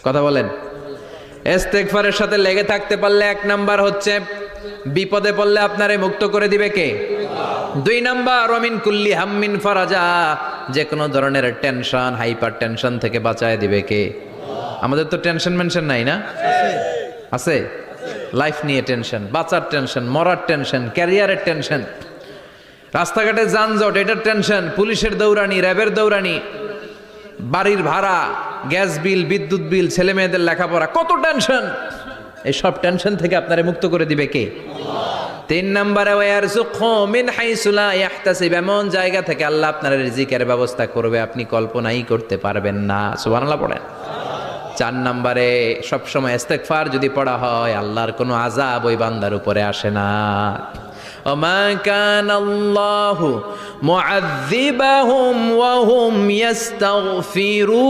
কথা বলেন। ইস্তেগফারের সাথে লেগে থাকতে পারলে 1 নাম্বার হচ্ছে বিপদে পড়লে আপনারে মুক্ত করে দিবে কে? 2 নাম্বার ওমিন কুল্লি হাম্মিন ফারাজা, যে কোনো ধরনের টেনশন, হাইপার টেনশন থেকে বাঁচায় দিবে কে? আমাদের তো টেনশন মেনশন নাই না? আছে। লাইফ নিয়ে টেনশন, বাঁচার টেনশন, মরার টেনশন, ক্যারিয়ারের টেনশন, রাস্তাঘাটে যানজট এটার টেনশন, পুলিশের দৌড়ানি, র্যাবের দৌড়ানি, বাড়ির ভাড়া, গ্যাস বিল, বিদ্যুৎ বিল, ছেলে মেয়েদের লেখাপড়া, কত টেনশন। এই সব টেনশন থেকে আপনারে মুক্ত করে দিবে কে? 3 নম্বরে ওয়ারযুকহু মিন হাইসু লা ইয়াহতাসিব, এমন জায়গা থেকে আল্লাহ আপনার রিজিকের ব্যবস্থা করবে আপনি কল্পনাই করতে পারবেন না। সুবহানাল্লাহ পড়েন। 4 নম্বরে সবসময় ইস্তেগফার যদি পড়া হয় আল্লাহর কোনো আযাব ওই বান্দার উপরে আসে না। ওমা কানাল্লাহু মুআযযিবাহুম ওয়া হুম ইস্তাগফিরুন।